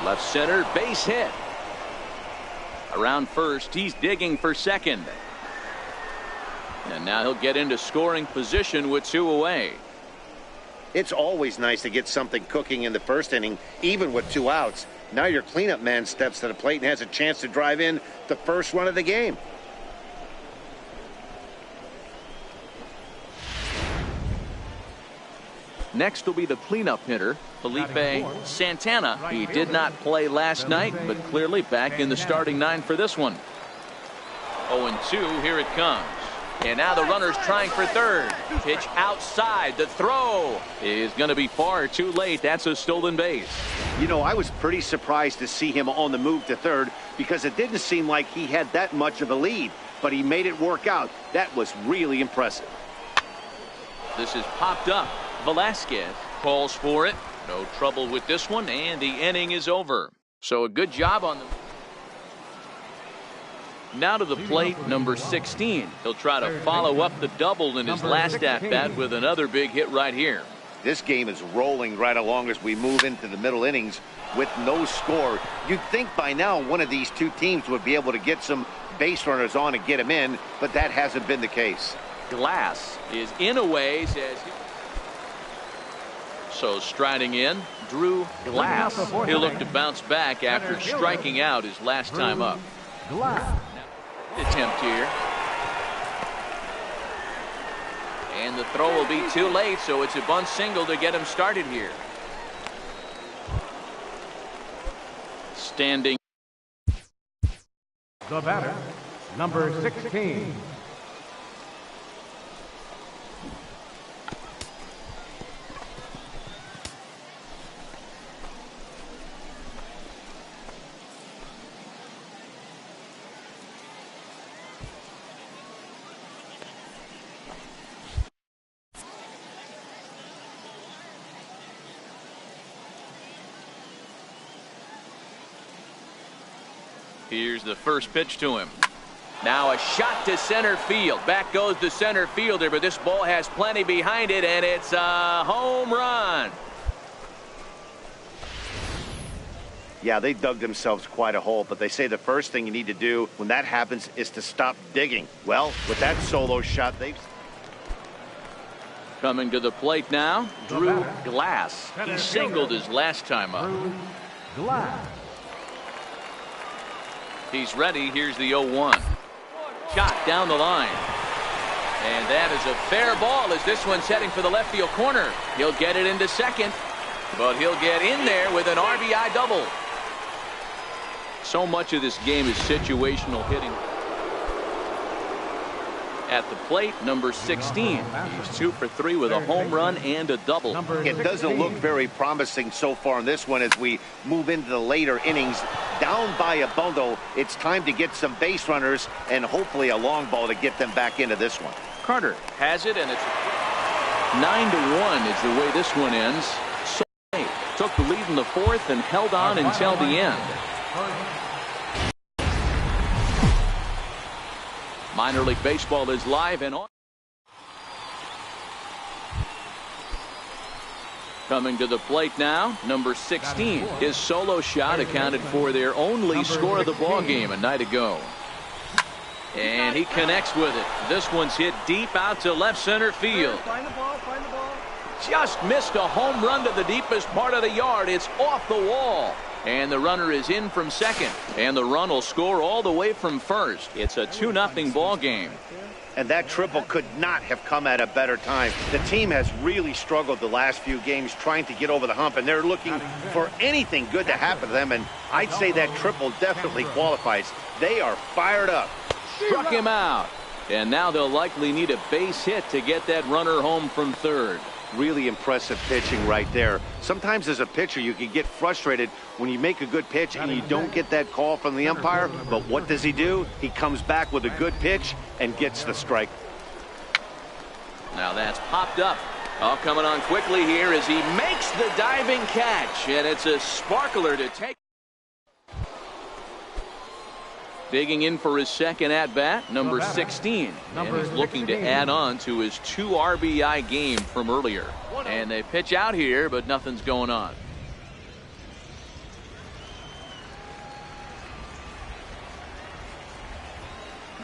Left center, base hit. Around first, he's digging for second. And now he'll get into scoring position with 2 away. It's always nice to get something cooking in the first inning, even with 2 outs. Now your cleanup man steps to the plate and has a chance to drive in the first run of the game. Next will be the cleanup hitter, Felipe Santana. He did not play last night, but clearly back in the starting 9 for this one. 0-2, here it comes. And now the runner's trying for third. Pitch outside. The throw is going to be far too late. That's a stolen base. You know, I was pretty surprised to see him on the move to third because it didn't seem like he had that much of a lead, but he made it work out. That was really impressive. This is popped up. Velasquez calls for it. No trouble with this one, and the inning is over. So a good job on them. Now to the plate, number 16. He'll try to follow up the double in his last at-bat with another big hit right here. This game is rolling right along as we move into the middle innings with no score. You'd think by now one of these 2 teams would be able to get some base runners on and get them in, but that hasn't been the case. Glass is in a ways as so striding in, Drew Glass. He'll look to bounce back after striking out his last time up. Attempt here. And the throw will be too late, so it's a bunt single to get him started here. Standing. The batter, number 16. Here's the first pitch to him. Now a shot to center field. Back goes the center fielder, but this ball has plenty behind it, and it's a home run. Yeah, they dug themselves quite a hole, but they say the first thing you need to do when that happens is to stop digging. Well, with that solo shot, they've... Coming to the plate now, Drew Glass. He singled his last time up. Glass. He's ready. Here's the 0-1. Shot down the line. And that is a fair ball as this one's heading for the left field corner. He'll get it into second, but he'll get in there with an RBI double. So much of this game is situational hitting. At the plate, number 16. He's 2 for 3 with a home run and a double. It doesn't look very promising so far in this one as we move into the later innings. Down by a bundle, it's time to get some base runners and hopefully a long ball to get them back into this one. Carter has it, and it's 9-1 is the way this one ends. So took the lead in the 4th and held on until the end. Minor League Baseball is live and on. Coming to the plate now, number 16. His solo shot accounted for their only score of the ball game a night ago. And he connects with it. This one's hit deep out to left center field. Find the ball, find the ball. Just missed a home run to the deepest part of the yard. It's off the wall. And the runner is in from second. And the run will score all the way from first. It's a 2-0 ball game. And that triple could not have come at a better time. The team has really struggled the last few games trying to get over the hump, and they're looking for anything good to happen to them, and I'd say that triple definitely qualifies. They are fired up. Struck him out. And now they'll likely need a base hit to get that runner home from third. Really impressive pitching right there. Sometimes as a pitcher you can get frustrated when you make a good pitch and you don't get that call from the umpire, but what does he do? He comes back with a good pitch and gets the strike. Now that's popped up. All coming on quickly here as he makes the diving catch, and it's a sparkler to take. Digging in for his second at-bat, number 16. And he's looking to add on to his 2 RBI game from earlier. And they pitch out here, but nothing's going on.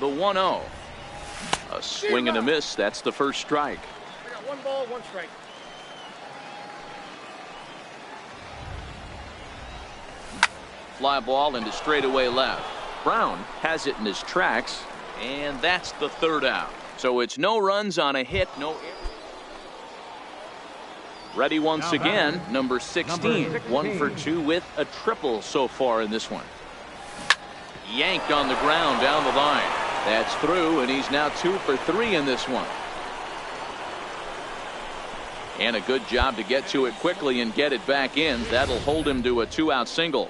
The 1-0. A swing and a miss. That's the first strike. I got 1 ball, 1 strike. Fly ball into straightaway left. Brown has it in his tracks, and that's the 3rd out. So it's no runs on a hit, no. Ready once again, number 16. 1 for 2 with a triple so far in this one. Yanked on the ground down the line. That's through, and he's now 2 for 3 in this one. And a good job to get to it quickly and get it back in. That'll hold him to a 2-out single.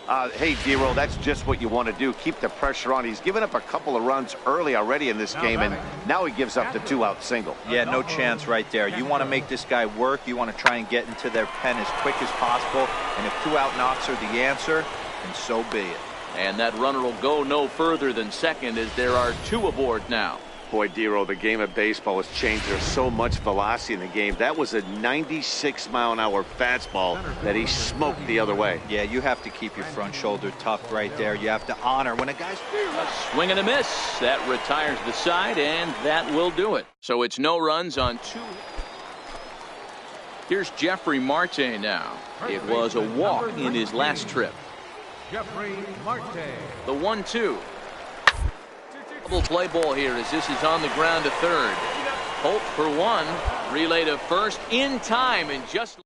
Hey, D-Roll, that's just what you want to do. Keep the pressure on. He's given up a couple of runs early already in this game, and now he gives up the 2-out single. Yeah, no chance right there. You want to make this guy work. You want to try and get into their pen as quick as possible. And if 2-out knocks are the answer, then so be it. And that runner will go no further than second as there are 2 aboard now. Boy, D-Roll, the game of baseball has changed. There's so much velocity in the game. That was a 96-mile-an-hour fastball that he smoked the other way. Yeah, you have to keep your front shoulder tucked right there. You have to honor when a guy's... A swing and a miss. That retires the side, and that will do it. So it's no runs on 2. Here's Jeffrey Marte now. It was a walk in his last trip. Jeffrey Marte. The 1-2. Double play ball here as this is on the ground to third. Hope for 1. Relay to first in time, and just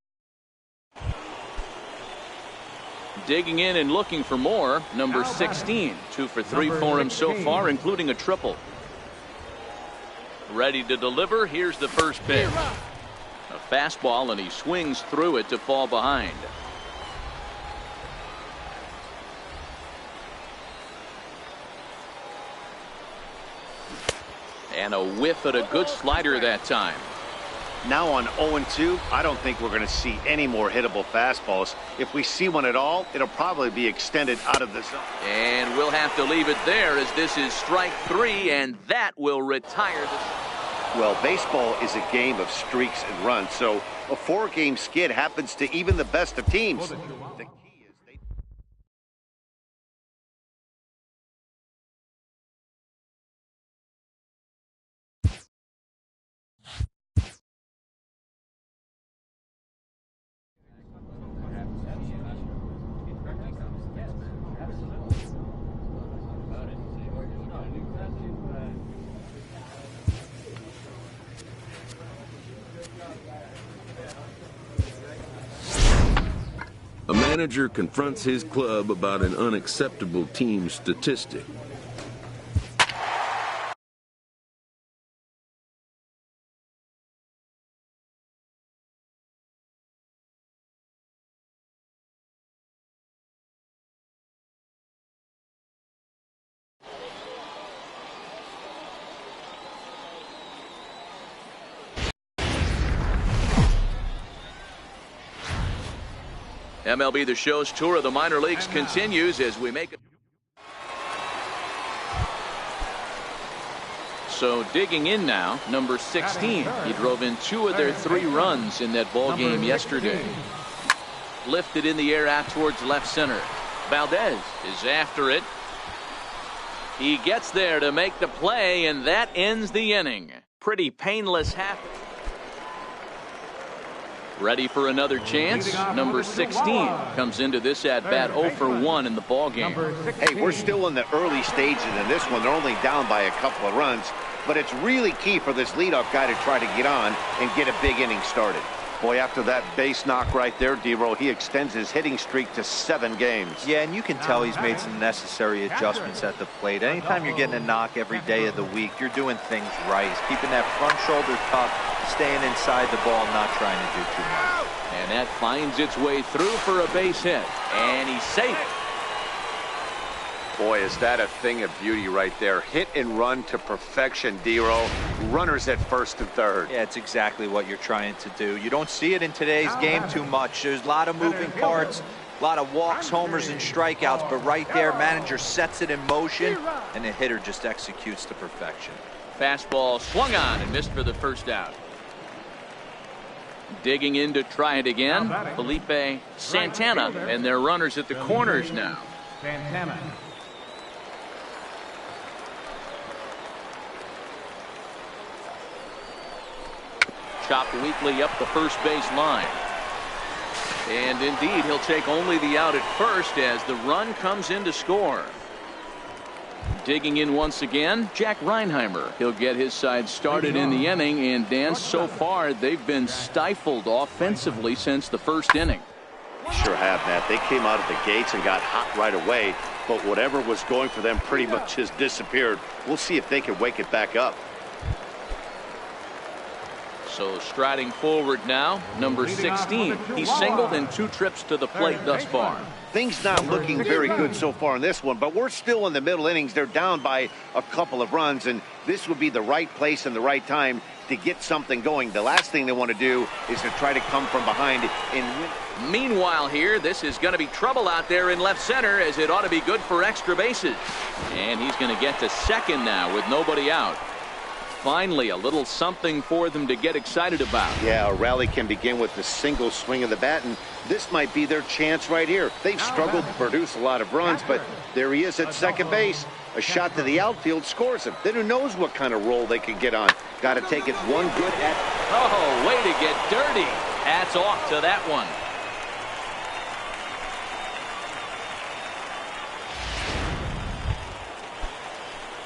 digging in and looking for more. Number 16. 2 for 3 for him so far, including a triple. Ready to deliver. Here's the first pitch. A fastball, and he swings through it to fall behind. And a whiff at a good slider that time. Now on 0-2, I don't think we're going to see any more hittable fastballs. If we see one at all, it'll probably be extended out of the zone. And we'll have to leave it there as this is strike 3, and that will retire the... Well, baseball is a game of streaks and runs, so a 4-game skid happens to even the best of teams. The key is they... A manager confronts his club about an unacceptable team statistic. MLB The Show's tour of the minor leagues continues as we make it. So digging in now, number 16. He drove in 2 of their 3 runs in that ball game yesterday. Lifted in the air out towards left center. Valdez is after it. He gets there to make the play, and that ends the inning. Pretty painless half. Ready for another chance. Number 16 comes into this at-bat 0 for 1 in the ball game. Hey, we're still in the early stages in this one. They're only down by a couple of runs, but it's really key for this leadoff guy to try to get on and get a big inning started. Boy, after that base knock right there, D-Roll, he extends his hitting streak to 7 games. Yeah, and you can tell he's made some necessary adjustments at the plate. Anytime you're getting a knock every day of the week, you're doing things right. He's keeping that front shoulder tucked, staying inside the ball, not trying to do too much. And that finds its way through for a base hit. And he's safe. Boy, is that a thing of beauty right there. Hit and run to perfection, D-Roll. Runners at first and third. Yeah, it's exactly what you're trying to do. You don't see it in today's game too much. There's a lot of moving parts, a lot of walks, homers, and strikeouts, but right there, manager sets it in motion, and the hitter just executes to perfection. Fastball swung on and missed for the first out. Digging in to try it again, Felipe Santana, and their runners at the corners now. Santana. chopped weakly up the first base line. And indeed, he'll take only the out at first as the run comes in to score. Digging in once again, Jack Reinheimer. He'll get his side started in the inning, and Dan, so far they've been stifled offensively since the first inning. Sure have, Matt. They came out of the gates and got hot right away, but whatever was going for them pretty much has disappeared. We'll see if they can wake it back up. So striding forward now, number 16. He's singled in 2 trips to the plate thus far. Things not looking very good so far in this one, but we're still in the middle innings. They're down by a couple of runs, and this would be the right place and the right time to get something going. The last thing they want to do is to try to come from behind and win. Meanwhile here, this is going to be trouble out there in left center, as it ought to be good for extra bases. And he's going to get to second now with nobody out. Finally, a little something for them to get excited about. Yeah, a rally can begin with the single swing of the bat, and this might be their chance right here. They've struggled to produce a lot of runs, but there he is at second base. A shot to the outfield scores him. Then who knows what kind of roll they could get on. Got to take it one good at... Oh, way to get dirty. Hats off to that one.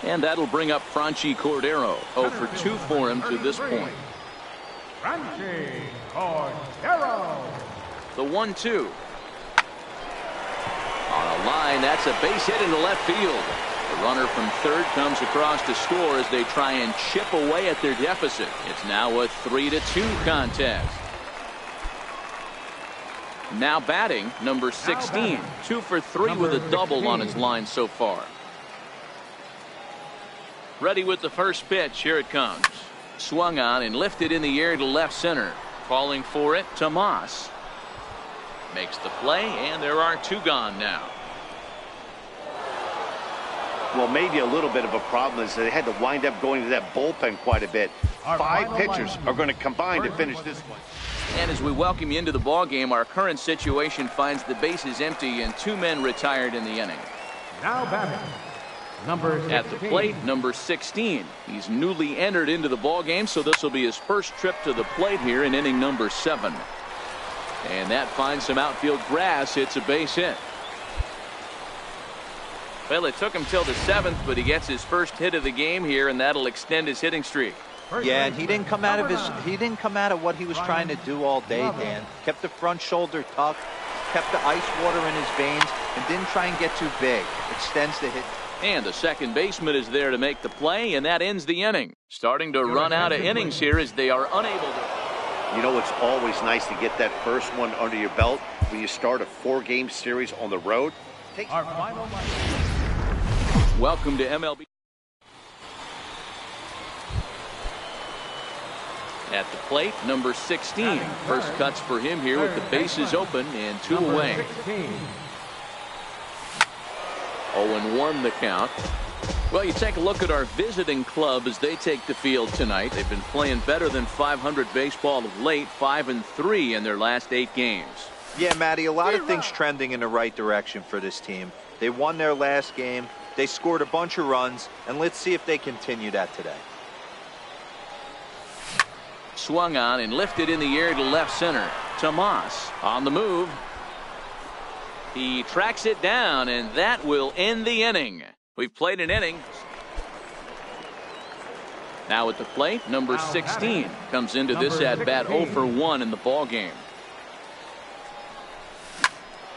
And that'll bring up Franchi Cordero. 0 for 2 for him to this point. Franchi Cordero. The 1-2. On a line, that's a base hit into left field. The runner from third comes across to score as they try and chip away at their deficit. It's now a 3-2 contest. Now batting, number 16. 2 for 3 with a double on his line so far. Ready with the first pitch. Here it comes. Swung on and lifted in the air to left center. Calling for it, Tomas. Makes the play, and there are 2 gone now. Well, maybe a little bit of a problem is they had to wind up going to that bullpen quite a bit. 5 pitchers are going to combine to finish this one. And as we welcome you into the ball game, our current situation finds the bases empty and 2 men retired in the inning. Now batting, number 16. At the plate, number 16. He's newly entered into the ball game, so this will be his first trip to the plate here in inning number 7. And that finds some outfield grass. It's a base hit. Well, it took him till the 7th, but he gets his first hit of the game here, and that'll extend his hitting streak. Yeah, and he didn't come out of what he was trying to do all day, Dan. Kept the front shoulder tucked, kept the ice water in his veins, and didn't try and get too big. Extends the hit. And the second baseman is there to make the play, and that ends the inning. Starting to run out of innings here as they are unable to. You know, it's always nice to get that first one under your belt when you start a 4-game series on the road. Our final line. Welcome to MLB. At the plate, number 16. First cuts for him here with the bases open and 2 away. 0-1 the count. Well, you take a look at our visiting club as they take the field tonight. They've been playing better than .500 baseball of late, 5-3 in their last 8 games. Yeah, Matty, a lot of things trending in the right direction for this team. They won their last game. They scored a bunch of runs, and let's see if they continue that today. Swung on and lifted in the air to left center. Tomas on the move. He tracks it down, and that will end the inning. We've played an inning. Now at the plate, number 16 comes into this at-bat 0 for 1 in the ball game.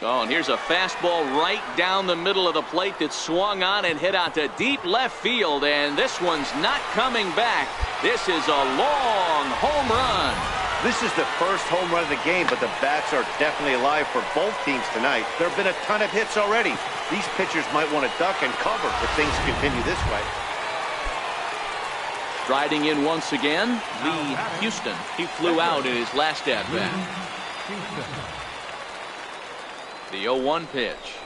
Oh, and here's a fastball right down the middle of the plate that swung on and hit out to deep left field, and this one's not coming back. This is a long home run. This is the first home run of the game, but the bats are definitely alive for both teams tonight. There have been a ton of hits already. These pitchers might want to duck and cover if things continue this way. Striding in once again, Lee Houston. He flew out in his last at-bat. The 0-1 pitch.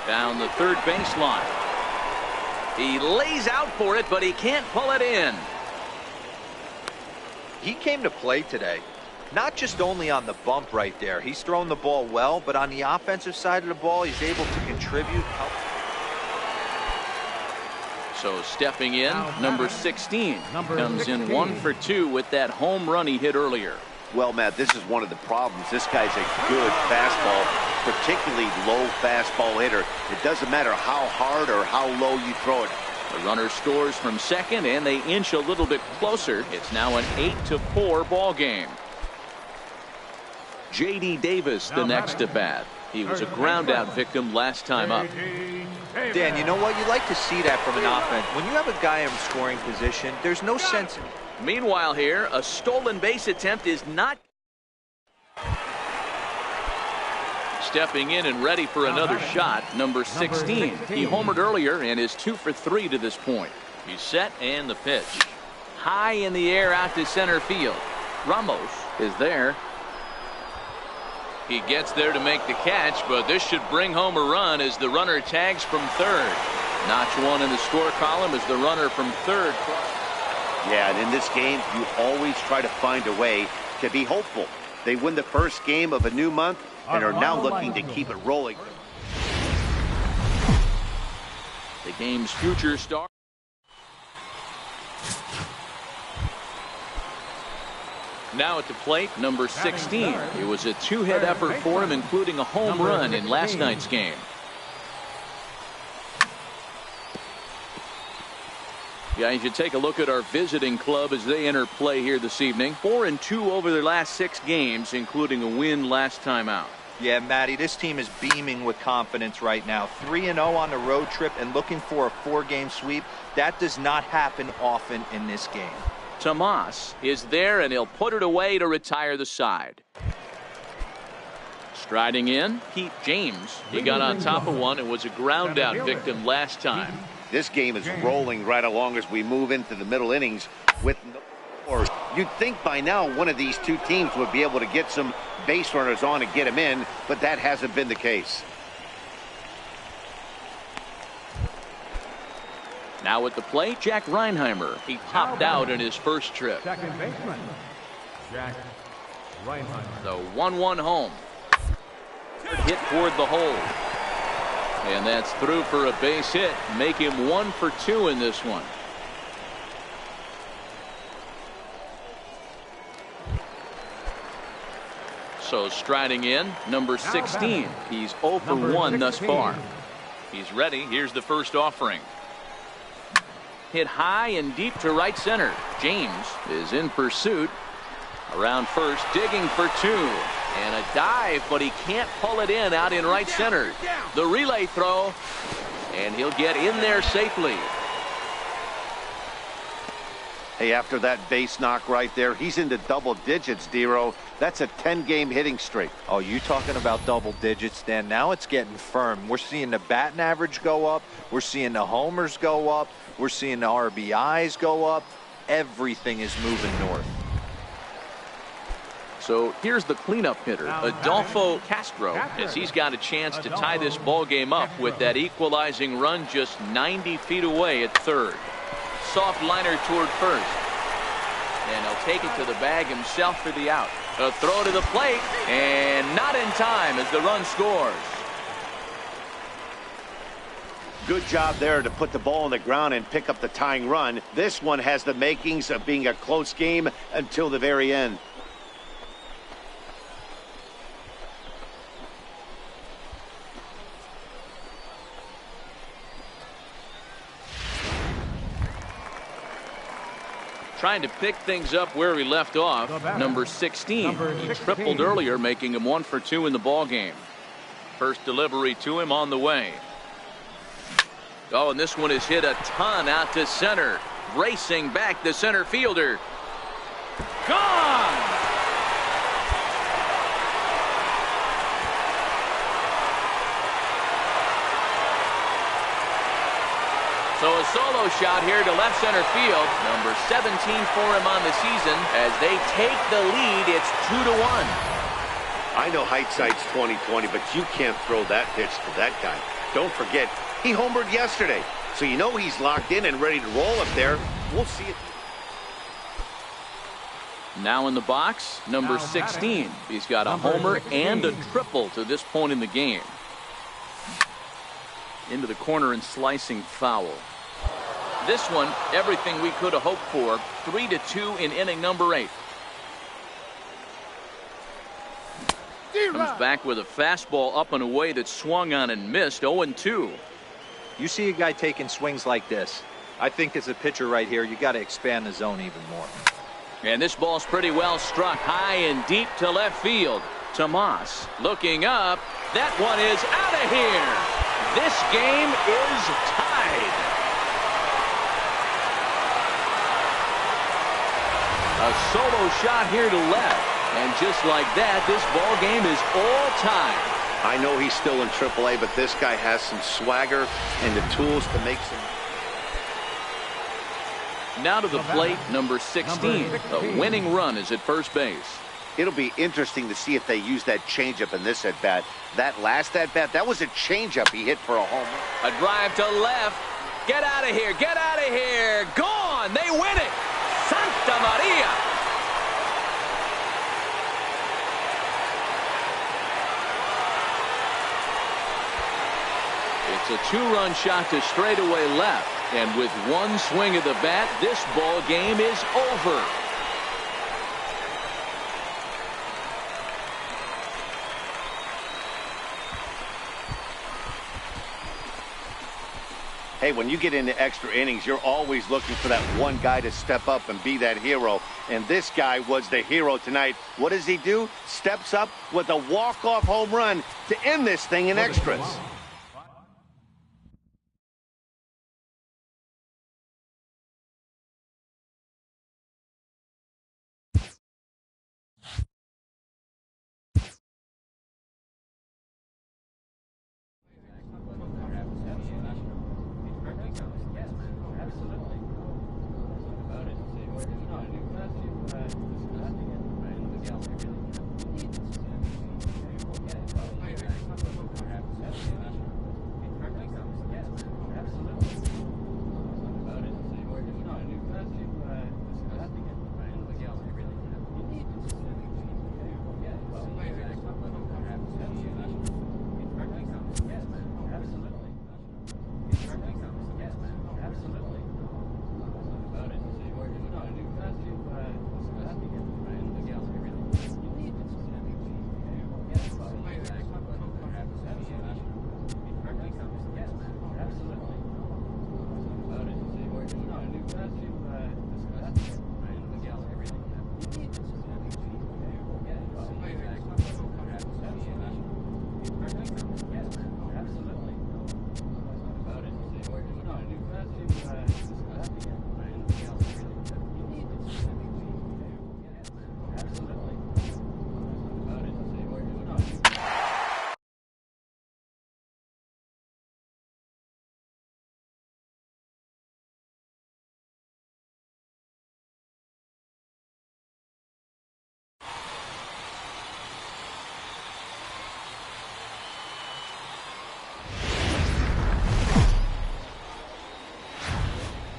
Down the third baseline. He lays out for it, but he can't pull it in. He came to play today, not just only on the bump right there. He's thrown the ball well, but on the offensive side of the ball, he's able to contribute. So stepping in, number 16 comes in 1 for 2 with that home run he hit earlier. Well, Matt, this is one of the problems. This guy's a good fastball, particularly low fastball hitter. It doesn't matter how hard or how low you throw it. The runner scores from second, and they inch a little bit closer. It's now an 8-4 ball game. J.D. Davis, the next at bat. He was a ground-out victim last time up. Dan, you know what? You like to see that from an offense. When you have a guy in scoring position, there's no sense. Meanwhile here, a stolen base attempt is not. Stepping in and ready for another shot, number 16. He homered earlier and is 2 for 3 to this point. He's set and the pitch. High in the air out to center field. Ramos is there. He gets there to make the catch, but this should bring home a run as the runner tags from third. Notch one in the score column as the runner from third. Yeah, and in this game, you always try to find a way to be hopeful. They win the first game of a new month and are now looking to keep it rolling. The game's future star. Now at the plate, number 16. It was a 2-hit effort for him, including a home run in last night's game. Yeah, you should take a look at our visiting club as they enter play here this evening. 4-2 over their last 6 games, including a win last time out. Yeah, Matty, this team is beaming with confidence right now. 3-0 on the road trip and looking for a 4-game sweep. That does not happen often in this game. Tomas is there, and he'll put it away to retire the side. Striding in, Pete James. He got on top of one and was a ground-out victim last time. This game is rolling right along as we move into the middle innings with no scores. You'd think by now one of these two teams would be able to get some base runners on and get them in, but that hasn't been the case. Now at the plate, Jack Reinheimer. He popped out in his first trip. Second baseman, Jack Reinheimer. The 1-1 home. Hit toward the hole. And that's through for a base hit. Make him 1 for 2 in this one. So striding in, number 16. He's 0 for 1 thus far. He's ready. Here's the first offering. Hit high and deep to right center. James is in pursuit. Around first, digging for 2. And a dive, but he can't pull it in out in right center. The relay throw, and he'll get in there safely. Hey, after that base knock right there, he's into double digits, Dero. That's a 10-game hitting streak. Oh, you talking about double digits, Dan? Now it's getting firm. We're seeing the batting average go up. We're seeing the homers go up. We're seeing the RBIs go up. Everything is moving north. So here's the cleanup hitter, Adolfo Castro, as he's got a chance to tie this ball game up with that equalizing run just 90 feet away at third. Soft liner toward first. And he'll take it to the bag himself for the out. A throw to the plate, and not in time as the run scores. Good job there to put the ball on the ground and pick up the tying run. This one has the makings of being a close game until the very end. Trying to pick things up where we left off. Number 16. He tripled earlier, making him 1 for 2 in the ball game. First delivery to him on the way. Oh, and this one is hit a ton out to center. Racing back the center fielder. Gone! So a solo shot here to left center field. Number 17 for him on the season. As they take the lead, it's 2-1. I know hindsight's 20/20, but you can't throw that pitch to that guy. Don't forget, he homered yesterday. So you know he's locked in and ready to roll up there. We'll see it. Now in the box, number 16. He's got a homer and a triple to this point in the game. Into the corner and slicing foul. This one, everything we could have hoped for. 3-2 in inning number 8. Comes back with a fastball up and away that swung on and missed. 0-2. You see a guy taking swings like this. I think as a pitcher right here, you got to expand the zone even more. And this ball's pretty well struck high and deep to left field. Tomas looking up. That one is out of here. This game is tied. A solo shot here to left. And just like that, this ball game is all tied. I know he's still in AAA, but this guy has some swagger and the tools to make some. Now to the plate, number 16. A winning run is at first base. It'll be interesting to see if they use that changeup in this at-bat. That last at-bat, that was a changeup he hit for a home run. A drive to left. Get out of here. Get out of here. Gone. They win it. Santa Maria. It's a 2-run shot to straightaway left. And with one swing of the bat, this ball game is over. Hey, when you get into extra innings, you're always looking for that one guy to step up and be that hero. And this guy was the hero tonight. What does he do? Steps up with a walk-off home run to end this thing in extras.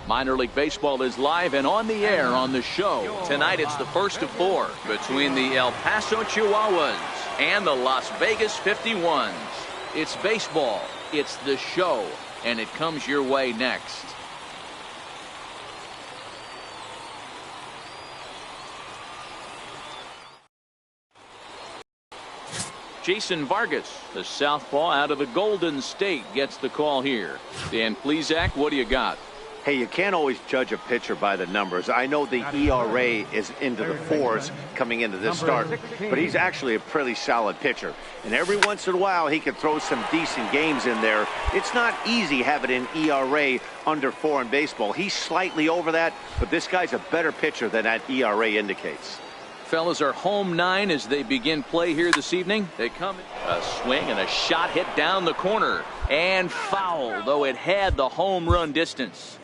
Minor League Baseball is live and on the air on the show. Tonight it's the first of 4 between the El Paso Chihuahuas and the Las Vegas 51s. It's baseball, it's the show, and it comes your way next. Jason Vargas, the southpaw out of the Golden State, gets the call here. Dan Plesac, what do you got? Hey, you can't always judge a pitcher by the numbers. I know the ERA is into the 4s coming into this start, but he's actually a pretty solid pitcher. And every once in a while, he can throw some decent games in there. It's not easy having an ERA under 4 in baseball. He's slightly over that, but this guy's a better pitcher than that ERA indicates. Fellas are home 9 as they begin play here this evening. They come in. A swing and a shot hit down the corner. And foul, though it had the home run distance.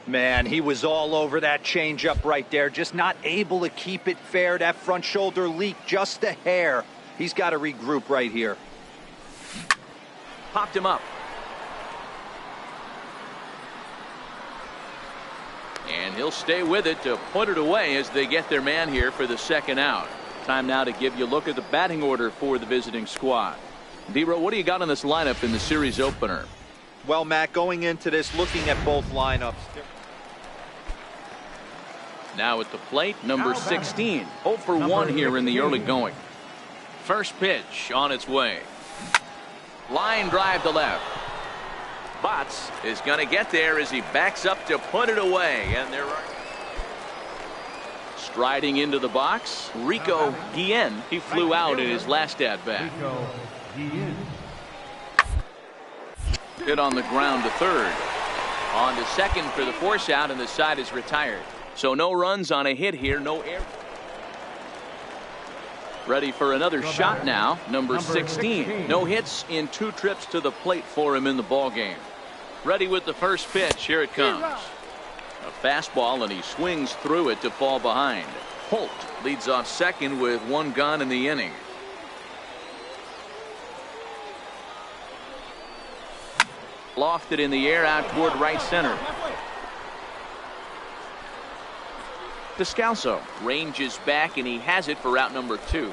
Man, he was all over that changeup right there. Just not able to keep it fair. That front shoulder leaked just a hair. He's got to regroup right here. Popped him up. And he'll stay with it to put it away as they get their man here for the second out. Time now to give you a look at the batting order for the visiting squad. D-Row, what do you got on this lineup in the series opener? Well, Matt, going into this, looking at both lineups. Now at the plate, number 16. 0 for 1 here in the early going. First pitch on its way. Line drive to left. Botts is going to get there as he backs up to put it away. And they're striding into the box, Rico Guillen. He flew out in his last at-bat. Hit on the ground to third. On to second for the force out, and the side is retired. So no runs on a hit here, no error. Ready for another shot now, number 16. No hits in 2 trips to the plate for him in the ball game. Ready with the first pitch. Here it comes. A fastball, and he swings through it to fall behind. Holt leads off second with 1 gone in the inning. Lofted in the air out toward right center. Descalso ranges back, and he has it for out number 2.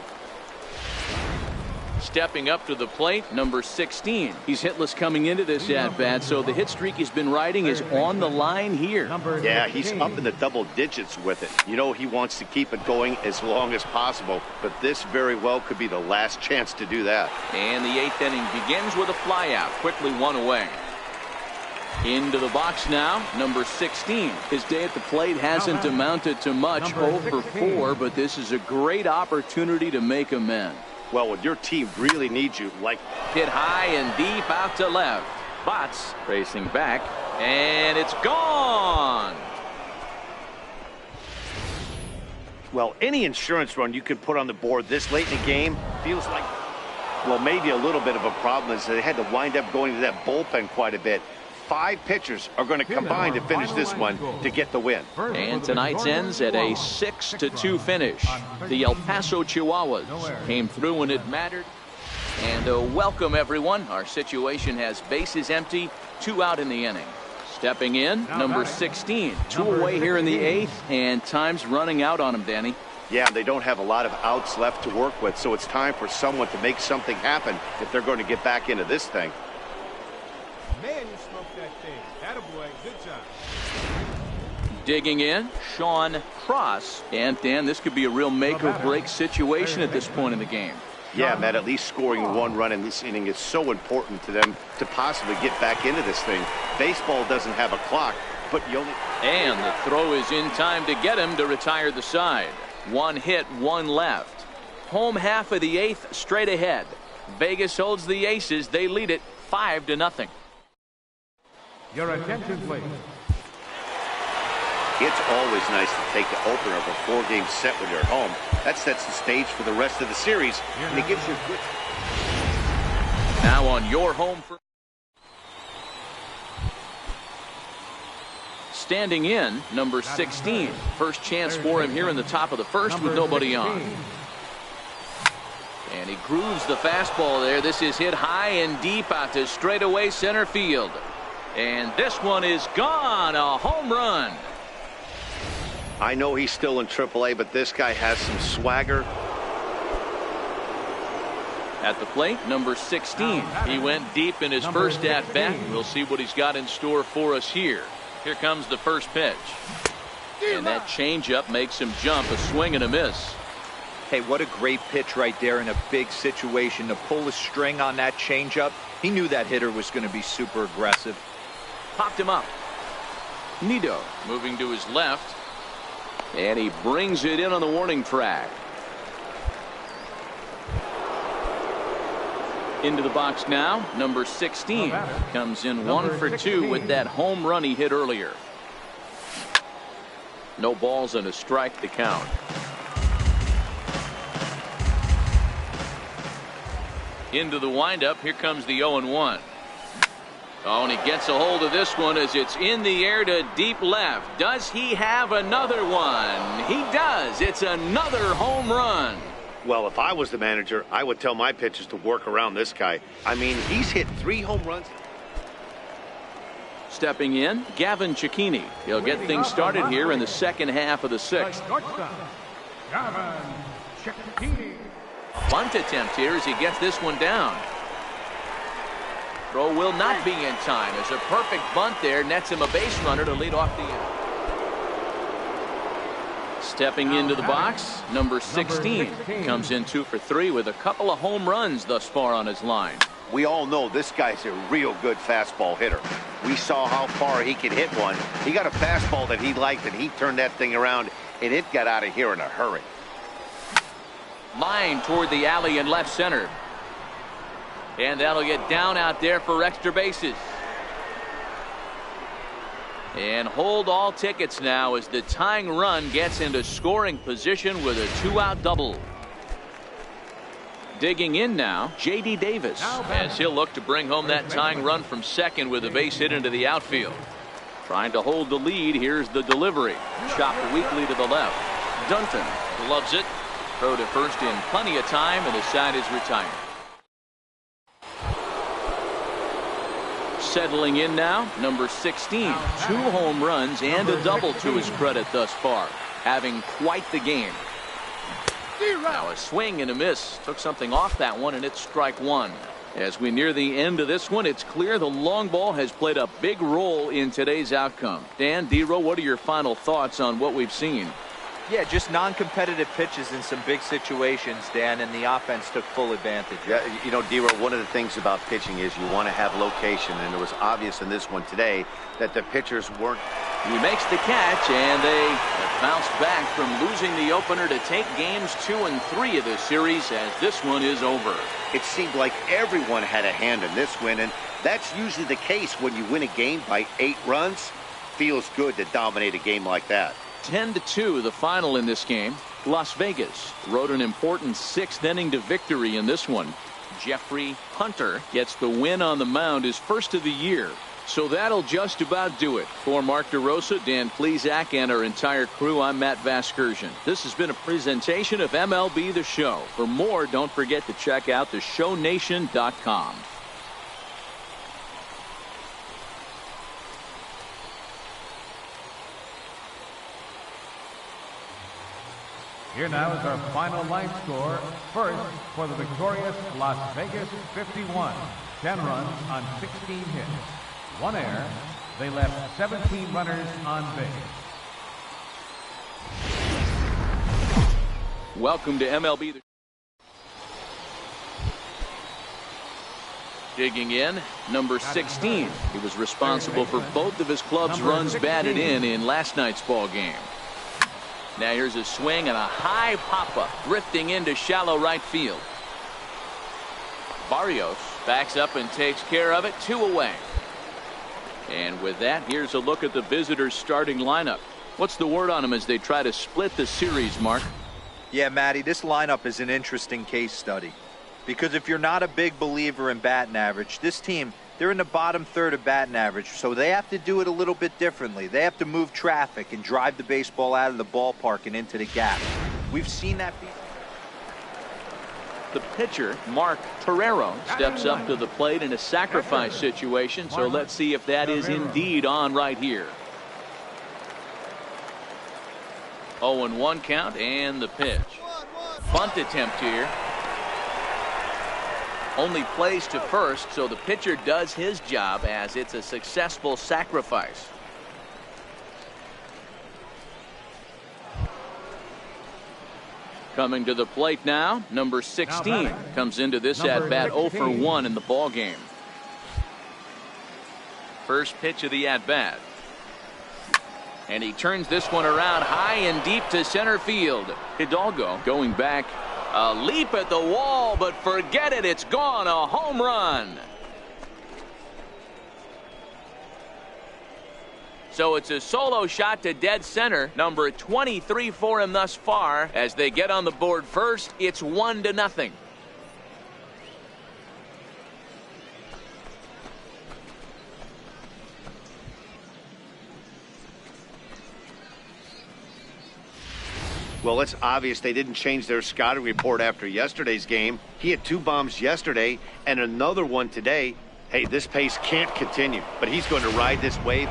Stepping up to the plate, number 16. He's hitless coming into this at-bat, so the hit streak he's been riding is on the line here. Yeah, he's up in the double digits with it. You know, he wants to keep it going as long as possible, but this very well could be the last chance to do that. And the 8th inning begins with a flyout, quickly 1 away. Into the box now, number 16. His day at the plate hasn't amounted to much, 0 for 4, but this is a great opportunity to make amends. Well, when your team really needs you, like hit high and deep out to left. Botts racing back, and it's gone. Well, any insurance run you could put on the board this late in the game feels like, well, maybe a little bit of a problem is they had to wind up going to that bullpen quite a bit. 5 pitchers are going to combine to finish this one to get the win. And tonight's ends at a 6-2 finish. The El Paso Chihuahuas came through when it mattered. And welcome, everyone. Our situation has bases empty, 2 out in the inning. Stepping in, number 16. 2 away here in the 8th, and time's running out on him, Danny. Yeah, they don't have a lot of outs left to work with, so it's time for someone to make something happen if they're going to get back into this thing. Man, you smoked that thing. Attaboy, good job. Digging in, Sean Cross. And Dan, this could be a real make or break situation at this point in the game. Yeah, Matt, at least scoring 1 run in this inning is so important to them to possibly get back into this thing. Baseball doesn't have a clock, but you only... And the throw is in time to get him to retire the side. 1 hit, 1 left. Home half of the 8th straight ahead. Vegas holds the Aces. They lead it 5-0. Your attention, please. It's always nice to take the opener of a 4-game set when you're at home. That sets the stage for the rest of the series, and it gives you a good... Now on your home for... Standing in, number 16. First chance for him here in the top of the first with nobody on. And he grooves the fastball there. This is hit high and deep out to straightaway center field. And this one is gone. A home run. I know he's still in AAA, but this guy has some swagger. At the plate, number 16. He went deep in his first at-bat. We'll see what he's got in store for us here. Here comes the first pitch. And that changeup makes him jump. A swing and a miss. Hey, what a great pitch right there in a big situation to pull a string on that changeup. He knew that hitter was going to be super aggressive. Popped him up. Nido moving to his left. And he brings it in on the warning track. Into the box now, number 16. Comes in 1 for 2 with that home run he hit earlier. No balls and a strike to count. Into the windup. Here comes the 0-1. Oh, and he gets a hold of this one as it's in the air to deep left. Does he have another one? He does. It's another home run. Well, if I was the manager, I would tell my pitchers to work around this guy. I mean, he's hit 3 home runs. Stepping in, Gavin Cecchini. He'll get things started here in the second half of the 6th. Gavin Cecchini. Bunt attempt here as he gets this one down. Throw will not be in time as a perfect bunt there nets him a base runner to lead off the inning. Stepping into the box, number 16 comes in 2 for 3 with a couple of home runs thus far on his line. We all know this guy's a real good fastball hitter. We saw how far he could hit one. He got a fastball that he liked, and he turned that thing around, and it got out of here in a hurry. Line toward the alley in left center. And that'll get down out there for extra bases. And hold all tickets now as the tying run gets into scoring position with a 2-out double. Digging in now, J.D. Davis, as he'll look to bring home that tying run from second with a base hit into the outfield. Trying to hold the lead. Here's the delivery. Chopped weakly to the left. Dunton loves it. Throw to first in plenty of time, and the side is retired. Settling in now, number 16. 2 home runs and a double to his credit thus far. Having quite the game. Now a swing and a miss. Took something off that one, and it's strike 1. As we near the end of this one, it's clear the long ball has played a big role in today's outcome. Dan, D-Row, what are your final thoughts on what we've seen? Yeah, just non-competitive pitches in some big situations, Dan, and the offense took full advantage. Yeah, you know, D-Row, one of the things about pitching is you want to have location, and it was obvious in this one today that the pitchers weren't. He makes the catch, and they have bounced back from losing the opener to take games 2 and 3 of this series as this one is over. It seemed like everyone had a hand in this win, and that's usually the case when you win a game by 8 runs. Feels good to dominate a game like that. 10-2 the final in this game. Las Vegas rode an important 6th inning to victory in this one. Jeffrey Hunter gets the win on the mound, his first of the year. So that'll just about do it. For Mark DeRosa, Dan Plesac, and our entire crew, I'm Matt Vasgersian. This has been a presentation of MLB The Show. For more, don't forget to check out theshownation.com. Here now is our final line score. First, for the victorious Las Vegas 51. 10 runs on 16 hits. 1 error. They left 17 runners on base. Welcome to MLB. Digging in, number 16. He was responsible for both of his club's runs batted in last night's ball game. Now here's a swing and a high pop-up drifting into shallow right field. Barrios backs up and takes care of it. 2 away. And with that, here's a look at the visitors' starting lineup. What's the word on them as they try to split the series, Mark? Yeah, Matty, this lineup is an interesting case study. Because if you're not a big believer in batting average, this team, they're in the bottom third of batting average, so they have to do it a little bit differently. They have to move traffic and drive the baseball out of the ballpark and into the gap. We've seen that before. The pitcher, Mark Torero, steps up to the plate in a sacrifice situation, so let's see if that is indeed on right here. 0-1 count, and the pitch. Bunt attempt here. Only plays to first, so the pitcher does his job as it's a successful sacrifice. Coming to the plate now, number 16 comes into this at-bat 0 for 1 in the ball game. First pitch of the at-bat. And he turns this one around high and deep to center field. Hidalgo going back. A leap at the wall, but forget it. It's gone. A home run. So it's a solo shot to dead center. Number 23 for him thus far. As they get on the board first, it's 1-0. Well, it's obvious they didn't change their scouting report after yesterday's game. He had 2 bombs yesterday and another one today. Hey, this pace can't continue, but he's going to ride this wave.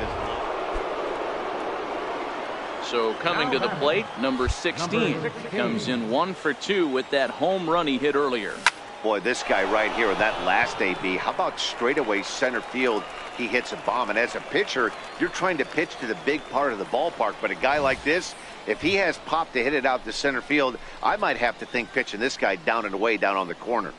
So coming to the plate, number 16 comes in 1 for 2 with that home run he hit earlier. Boy, this guy right here in that last AB, how about straightaway center field? He hits a bomb, and as a pitcher, you're trying to pitch to the big part of the ballpark, but a guy like this, if he has pop to hit it out to center field, I might have to think pitching this guy down and away down on the corner.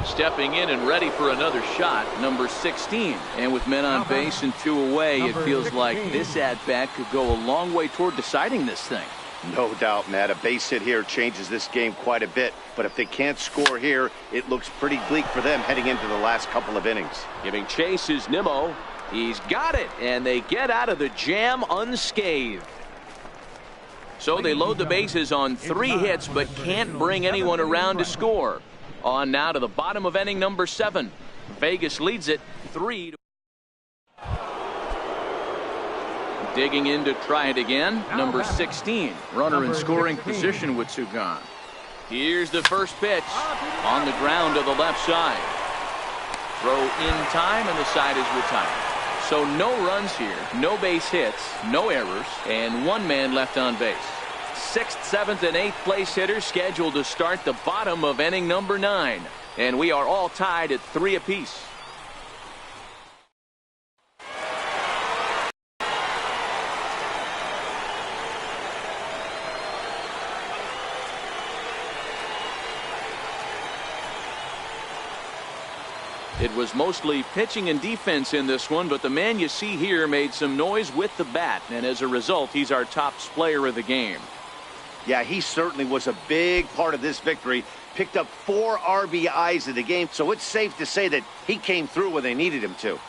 Stepping in and ready for another shot, number 16. And with men on base and 2 away, it feels like this at-bat could go a long way toward deciding this thing. No doubt, Matt. A base hit here changes this game quite a bit. But if they can't score here, it looks pretty bleak for them heading into the last couple of innings. Giving chase is Nimmo. He's got it, and they get out of the jam unscathed. So they load the bases on 3 hits, but can't bring anyone around to score. On now to the bottom of inning number 7. Vegas leads it 3-1. Digging in to try it again, number 16. Runner in scoring position with 2 gone. Here's the first pitch on the ground to the left side. Throw in time, and the side is retired. So no runs here, no base hits, no errors, and 1 man left on base. 6th, 7th, and 8th place hitters scheduled to start the bottom of inning number 9. And we are all tied at 3 apiece. It was mostly pitching and defense in this one, but the man you see here made some noise with the bat, and as a result, he's our top player of the game. Yeah, he certainly was a big part of this victory. Picked up 4 RBIs in the game, so it's safe to say that he came through when they needed him to.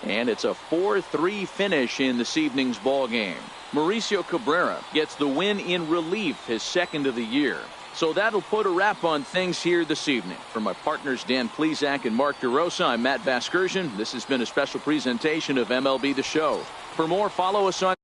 And it's a 4-3 finish in this evening's ball game. Mauricio Cabrera gets the win in relief, his 2nd of the year. So that'll put a wrap on things here this evening. For my partners Dan Plesac and Mark DeRosa, I'm Matt Vasgersian. This has been a special presentation of MLB The Show. For more, follow us on